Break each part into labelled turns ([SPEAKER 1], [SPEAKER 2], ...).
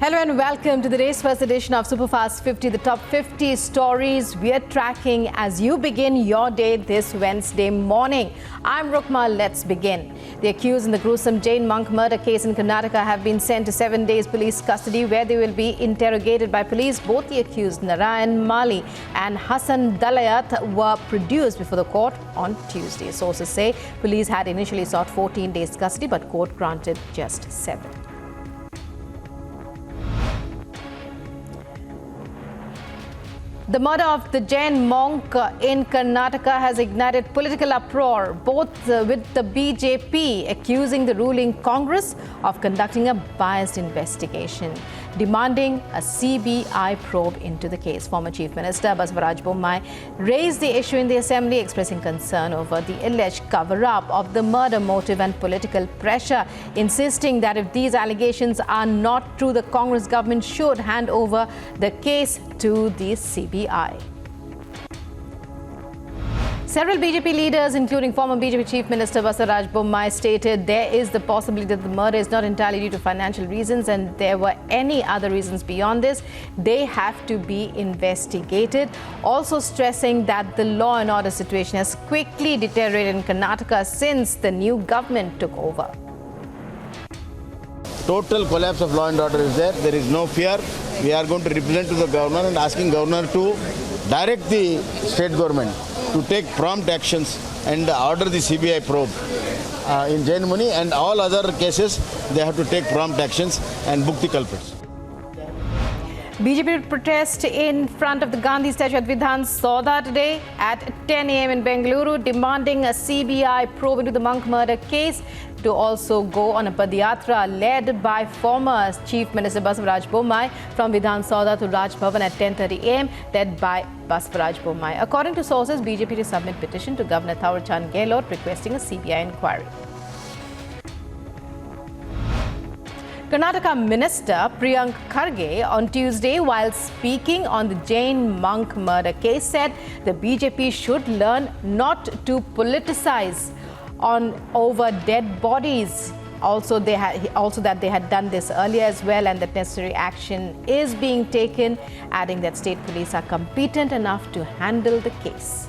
[SPEAKER 1] Hello and welcome to the day's first edition of Superfast 50, the top 50 stories we are tracking as you begin your day this Wednesday morning. I'm Rukma. Let's begin. The accused in the gruesome Jain monk murder case in Karnataka have been sent to 7 days police custody where they will be interrogated by police. Both the accused, Narayan Mali and Hassan Dalayat, were produced before the court on Tuesday. Sources say police had initially sought 14 days custody but court granted just 7. The murder of the Jain monk in Karnataka has ignited political uproar, both with the BJP accusing the ruling Congress of conducting a biased investigation, demanding a CBI probe into the case. Former Chief Minister Basavaraj Bommai raised the issue in the Assembly, expressing concern over the alleged cover-up of the murder motive and political pressure, insisting that if these allegations are not true, the Congress government should hand over the case to the CBI. Several BJP leaders, including former BJP Chief Minister Basavaraj Bommai, stated there is the possibility that the murder is not entirely due to financial reasons and there were any other reasons beyond this. They have to be investigated. Also stressing that the law and order situation has quickly deteriorated in Karnataka since the new government took over.
[SPEAKER 2] Total collapse of law and order is there. There is no fear. We are going to represent to the governor and asking governor to direct the state government to take prompt actions and order the CBI probe in Jain Muni and all other cases. They have to take prompt actions and book the culprits.
[SPEAKER 1] BJP protest in front of the Gandhi statue at VIDHAN SOUDHA today at 10 a.m. in Bengaluru, demanding a CBI probe into the monk murder case, to also go on a padayatra led by former Chief Minister Basavaraj Bommai from VIDHAN SOUDHA to Raj Bhavan at 10:30 a.m. led by Basavaraj Bommai. According to sources, BJP to submit petition to Governor Thawar Chand Gehlot requesting a CBI inquiry. Karnataka Minister Priyank Kharge on Tuesday, while speaking on the Jain monk murder case, said the BJP should learn not to politicize over dead bodies. Also that they had done this earlier as well and that necessary action is being taken, adding that state police are competent enough to handle the case.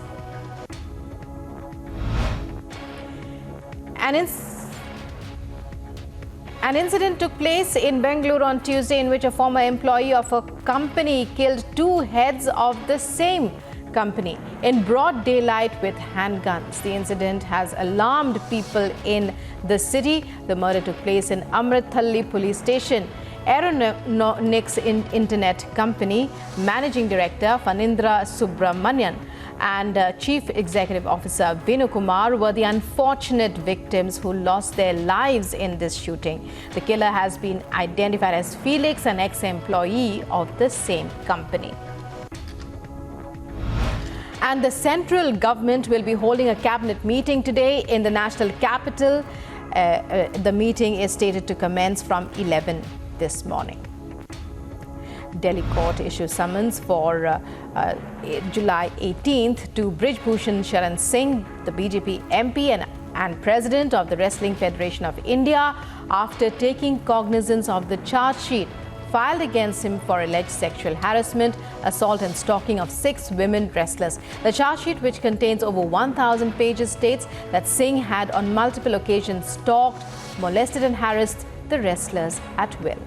[SPEAKER 1] An incident took place in Bengaluru on Tuesday in which a former employee of a company killed 2 heads of the same company in broad daylight with handguns. The incident has alarmed people in the city. The murder took place in Amrithalli police station. Aeronix Internet Company Managing Director Fanindra Subramanian and Chief Executive Officer Vinu Kumar were the unfortunate victims who lost their lives in this shooting. The killer has been identified as Felix, an ex-employee of the same company. And the central government will be holding a cabinet meeting today in the national capital. The meeting is stated to commence from 11 this morning. Delhi court issued summons for July 18th to BHUSHAN Sharan Singh, the BJP MP and President of the Wrestling Federation of India, after taking cognizance of the charge sheet filed against him for alleged sexual harassment, assault and stalking of 6 women wrestlers. The charge sheet, which contains over 1,000 pages, states that Singh had on multiple occasions stalked, molested and harassed the wrestlers at will.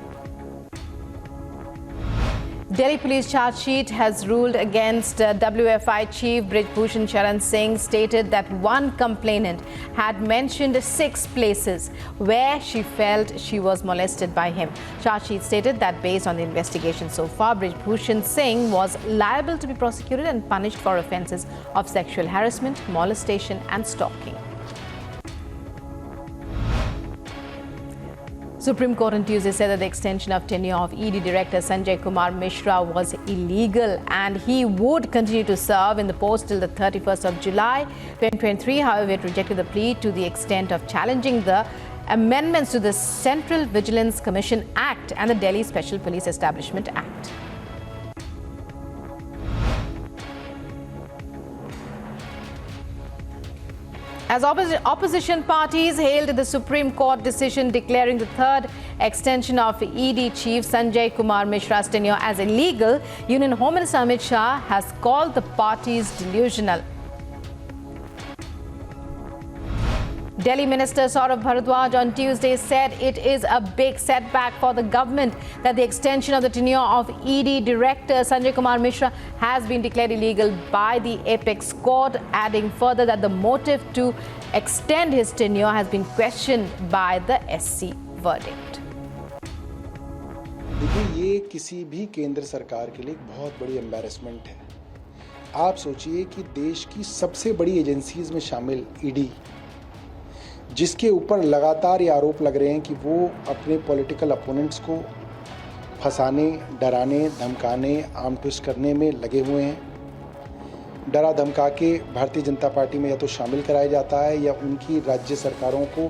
[SPEAKER 1] Delhi police charge sheet has ruled against WFI chief BHUSHAN Sharan Singh, stated that one complainant had mentioned 6 places where she felt she was molested by him. Charge sheet stated that based on the investigation so far, BHUSHAN Singh was liable to be prosecuted and punished for offences of sexual harassment, molestation and stalking. Supreme Court on Tuesday said that the extension of tenure of ED Director Sanjay Kumar Mishra was illegal and he would continue to serve in the post till the 31st of July 2023. However, it rejected the plea to the extent of challenging the amendments to the Central Vigilance Commission Act and the Delhi Special Police Establishment Act. As opposition parties hailed the Supreme Court decision declaring the third extension of ED Chief Sanjay Kumar Mishra's tenure as illegal, Union Home Minister Amit Shah has called the parties delusional. Delhi Minister Saurabh Bharadwaj on Tuesday said it is a big setback for the government that the extension of the tenure of ED Director Sanjay Kumar Mishra has been declared illegal by the apex court, adding further that the motive to extend his tenure has been questioned by the SC verdict.
[SPEAKER 3] देखिए, ये किसी भी केंद्र सरकार के लिए एक बहुत बड़ी एम्बैरेसमेंट है। आप सोचिए कि देश की सबसे बड़ी एजेंसीज में शामिल ईडी, जिसके ऊपर लगातार ये आरोप लग रहे हैं कि वो अपने पॉलिटिकल अपोनेंट्स को फंसाने, डराने, धमकाने, आर्म ट्विस्ट करने में लगे हुए हैं। डरा धमका के भारतीय जनता पार्टी में या तो शामिल कराया जाता है या उनकी राज्य सरकारों को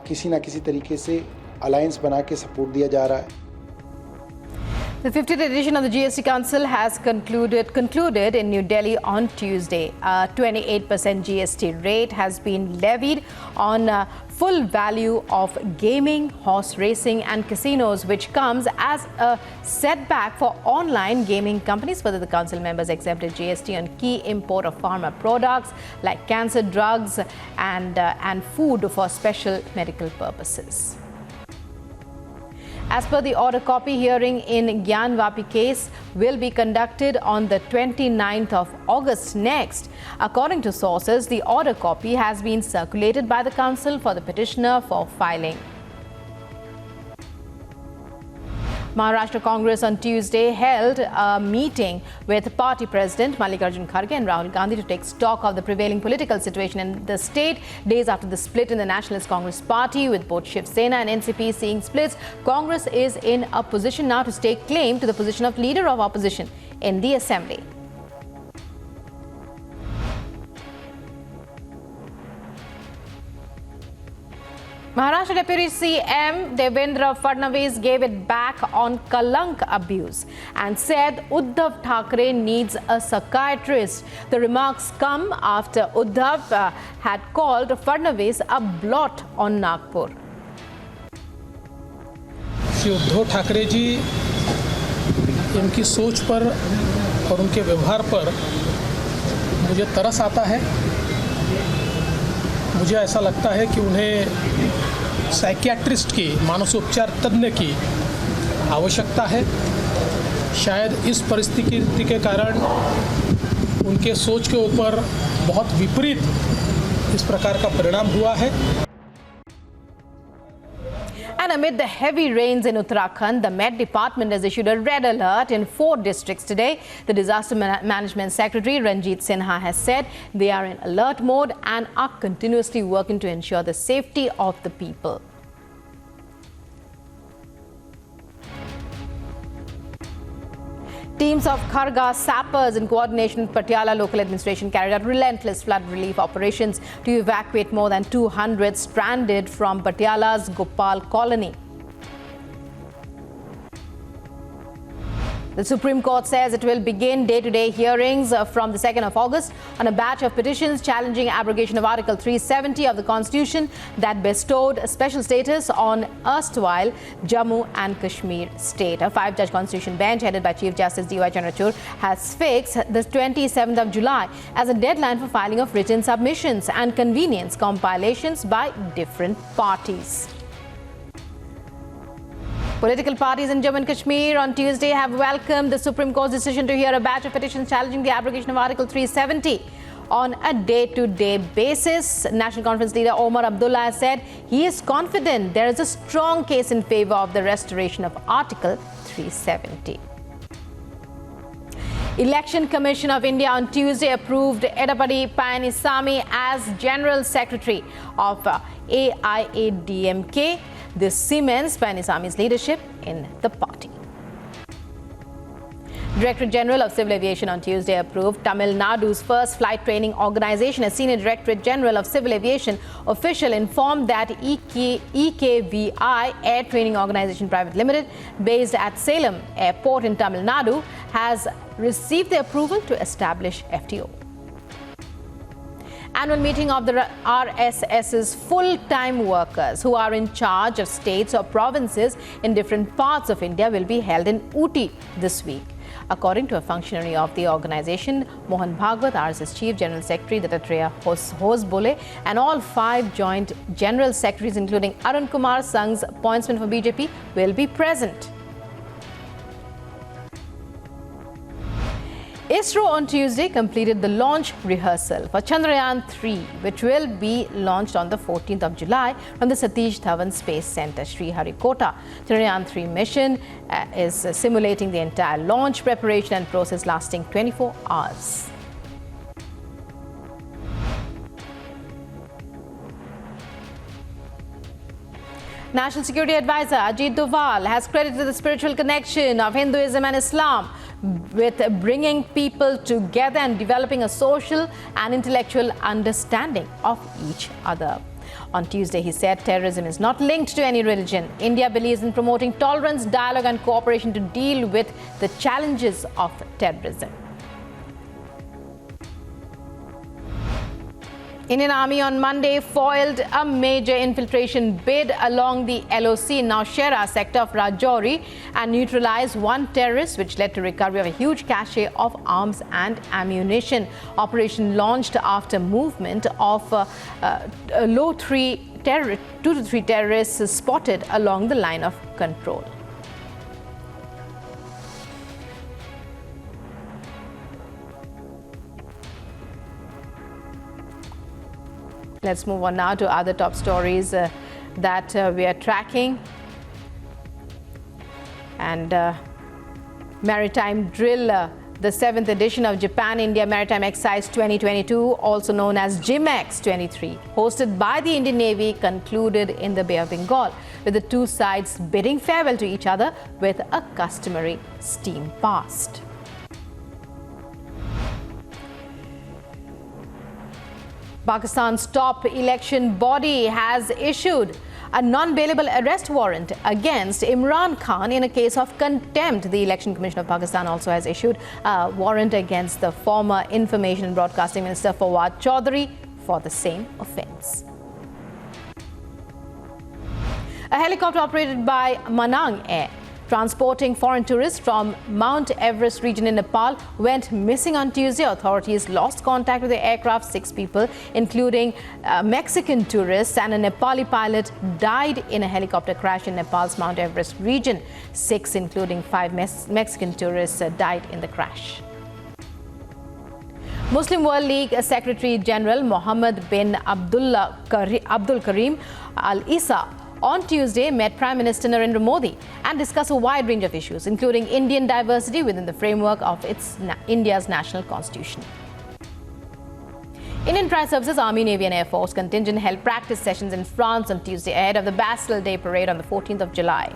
[SPEAKER 3] किसी ना किसी तरीके से अलायंस बना के सपोर्ट दिया जा रहा है।
[SPEAKER 1] The 50th edition of the GST Council has concluded in New Delhi on Tuesday. A 28% GST rate has been levied on full value of gaming, horse racing and casinos, which comes as a setback for online gaming companies. Further, the council members exempted GST on key import of pharma products like cancer drugs and food for special medical purposes. As per the order copy, hearing in GYANVAPI case will be conducted on the 29th of August next. According to sources, the order copy has been circulated by the council for the petitioner for filing. Maharashtra Congress on Tuesday held a meeting with party president Mallikarjun Kharge and Rahul Gandhi to take stock of the prevailing political situation in the state days after the split in the Nationalist Congress Party. With both Shiv Sena and NCP seeing splits, Congress is in a position now to stake claim to the position of leader of opposition in the assembly. Maharashtra Deputy CM Devendra Fadnavis gave it back on Kalank abuse and said Uddhav Thackeray needs a psychiatrist. The remarks come after Uddhav had called Fadnavis a blot on Nagpur.
[SPEAKER 4] Shri Uddhav Thackeray ji, इनकी सोच पर और उनके व्यवहार पर मुझे तरस आता है। मुझे ऐसा लगता है कि उन्हें साइकियाट्रिस्ट की, मानसोपचार तज्ञ की आवश्यकता है। शायद इस परिस्थिति के कारण उनके सोच के ऊपर बहुत विपरीत इस प्रकार का परिणाम हुआ है।
[SPEAKER 1] And amid the heavy rains in Uttarakhand, the Met Department has issued a red alert in 4 districts today. The Disaster Management Secretary Ranjit Sinha has said they are in alert mode and are continuously working to ensure the safety of the people. Teams of KHARGA sappers in coordination with Patiala local administration carried out relentless flood relief operations to evacuate more than 200 stranded from Patiala's Gopal colony. The Supreme Court says it will begin day-to-day hearings from the 2nd of August on a batch of petitions challenging abrogation of Article 370 of the Constitution that bestowed special status on erstwhile Jammu and Kashmir state. A 5-judge Constitution bench headed by Chief Justice D.Y. Chandrachud has fixed the 27th of July as a deadline for filing of written submissions and convenience compilations by different parties. Political parties in Jammu and Kashmir on Tuesday have welcomed the Supreme Court's decision to hear a batch of petitions challenging the abrogation of Article 370 on a day-to-day basis. National Conference leader Omar Abdullah has said he is confident there is a strong case in favor of the restoration of Article 370. Election Commission of India on Tuesday approved Edapadi Palanisamy as General Secretary of AIADMK. This cements Palanisamy's leadership in the party. Directorate General of Civil Aviation on Tuesday approved Tamil Nadu's first flight training organization. A senior Directorate General of Civil Aviation official informed that EKVI Air Training Organization Private Limited, based at Salem Airport in Tamil Nadu, has received the approval to establish FTO. Annual meeting of the RSS's full-time workers who are in charge of states or provinces in different parts of India will be held in Ooty this week. According to a functionary of the organization, Mohan Bhagwat, RSS Chief General Secretary Dattatreya Hosbole, and all 5 joint General Secretaries, including Arun Kumar Sangh's appointment for BJP, will be present. ISRO on Tuesday completed the launch rehearsal for Chandrayaan-3, which will be launched on the 14th of July from the Satish Dhawan Space Center, Sriharikota. Chandrayaan-3 mission is simulating the entire launch preparation and process lasting 24 hours. National Security Advisor Ajit Doval has credited the spiritual connection of Hinduism and Islam with bringing people together and developing a social and intellectual understanding of each other. On Tuesday, he said terrorism is not linked to any religion. India believes in promoting tolerance, dialogue and cooperation to deal with the challenges of terrorism. Indian Army on Monday foiled a major infiltration bid along the LOC Nowshera sector of Rajouri and neutralized 1 terrorist, which led to recovery of a huge cache of arms and ammunition. Operation launched after movement of 2 to 3 terrorists spotted along the line of control. Let's move on now to other top stories that we are tracking. And Maritime Drill, the 7th edition of Japan-India Maritime Exercise 2022, also known as JIMEX 23, hosted by the Indian Navy, concluded in the Bay of Bengal, with the 2 sides bidding farewell to each other with a customary steam past. Pakistan's top election body has issued a non-bailable arrest warrant against Imran Khan in a case of contempt. The Election Commission of Pakistan also has issued a warrant against the former Information and Broadcasting Minister Fawad Chaudhry for the same offence. A helicopter operated by Manang Air, transporting foreign tourists from Mount Everest region in Nepal, went missing on Tuesday. Authorities lost contact with the aircraft. 6 people, including Mexican tourists and a Nepali pilot, died in a helicopter crash in Nepal's Mount Everest region. 6, including 5 Mexican tourists, died in the crash. Muslim World League Secretary General Mohammed bin Abdul Karim Al Isa on Tuesday met Prime Minister Narendra Modi and discussed a wide range of issues, including Indian diversity within the framework of India's national constitution. Indian Tribe Services, Army, Navy and Air Force contingent held practice sessions in France on Tuesday ahead of the Bastille Day parade on the 14th of July.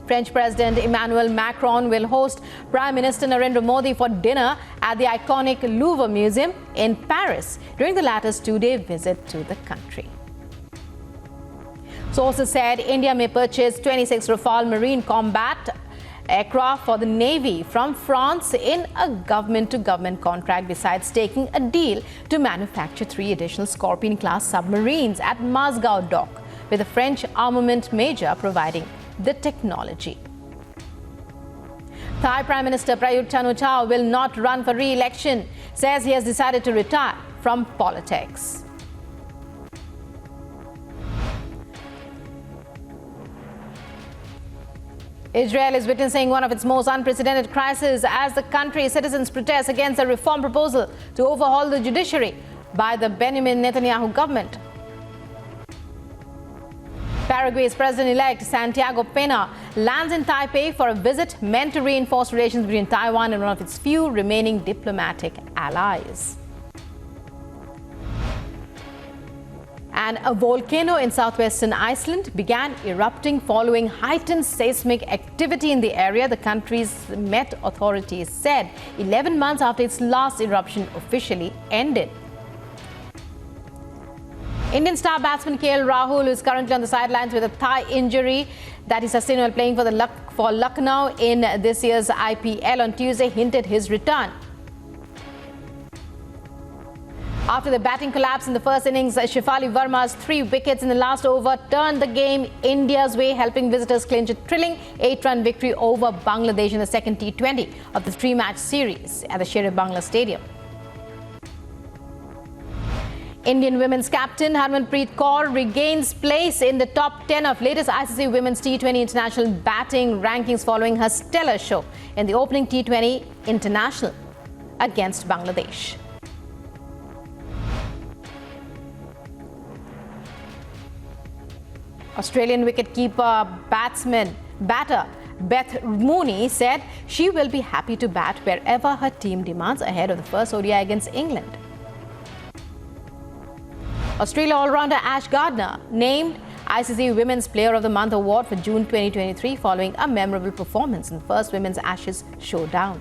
[SPEAKER 1] French President Emmanuel Macron will host Prime Minister Narendra Modi for dinner at the iconic Louvre Museum in Paris during the latter's 2-day visit to the country. Sources said India may purchase 26 Rafale marine combat aircraft for the Navy from France in a government-to-government contract, besides taking a deal to manufacture 3 additional Scorpion-class submarines at Mazgaon dock, with the French armament major providing the technology. Thai Prime Minister Prayut Chan-o-cha will not run for re-election, says he has decided to retire from politics. Israel is witnessing one of its most unprecedented crises as the country's citizens protest against a reform proposal to overhaul the judiciary by the Benjamin Netanyahu government. Paraguay's president-elect Santiago Peña lands in Taipei for a visit meant to reinforce relations between Taiwan and one of its few remaining diplomatic allies. And a volcano in southwestern Iceland began erupting following heightened seismic activity in the area, the country's Met authorities said, 11 months after its last eruption officially ended. Indian star batsman KL Rahul is currently on the sidelines with a thigh injury that he sustained while playing for Lucknow in this year's IPL. On Tuesday, hinted his return. After the batting collapse in the first innings, Shefali Verma's 3 wickets in the last over turned the game India's way, helping visitors clinch a thrilling 8-run victory over Bangladesh in the second T20 of the 3-match series at the Sher-e-Bangla Stadium. Indian women's captain Harmanpreet Kaur regains place in the top 10 of latest ICC Women's T20 International batting rankings following her stellar show in the opening T20 International against Bangladesh. Australian wicketkeeper batter Beth Mooney said she will be happy to bat wherever her team demands ahead of the first ODI against England. Australia all-rounder Ash Gardner named ICC Women's Player of the Month award for June 2023 following a memorable performance in the first Women's Ashes showdown.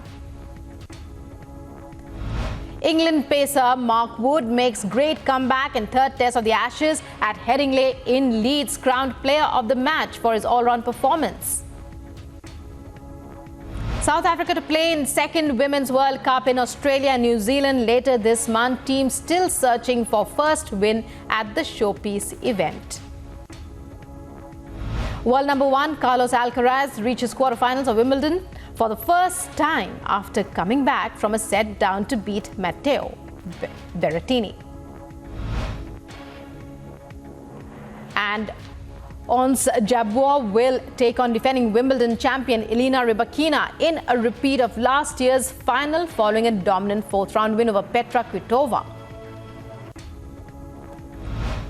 [SPEAKER 1] England pacer Mark Wood makes great comeback in third test of the Ashes at Headingley in Leeds, crowned player of the match for his all-round performance. South Africa to play in second Women's World Cup in Australia and New Zealand later this month. Team still searching for first win at the showpiece event. World number 1 Carlos Alcaraz reaches quarterfinals of Wimbledon for the first time after coming back from a set down to beat Matteo Berrettini. And Ons Jabeur will take on defending Wimbledon champion Elena Rybakina in a repeat of last year's final following a dominant 4th-round win over Petra Kvitova.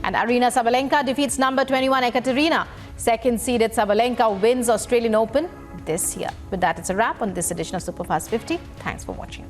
[SPEAKER 1] And Aryna Sabalenka defeats number 21 Ekaterina. Second-seeded Sabalenka wins Australian Open this year. With that, it's a wrap on this edition of Superfast 50. Thanks for watching.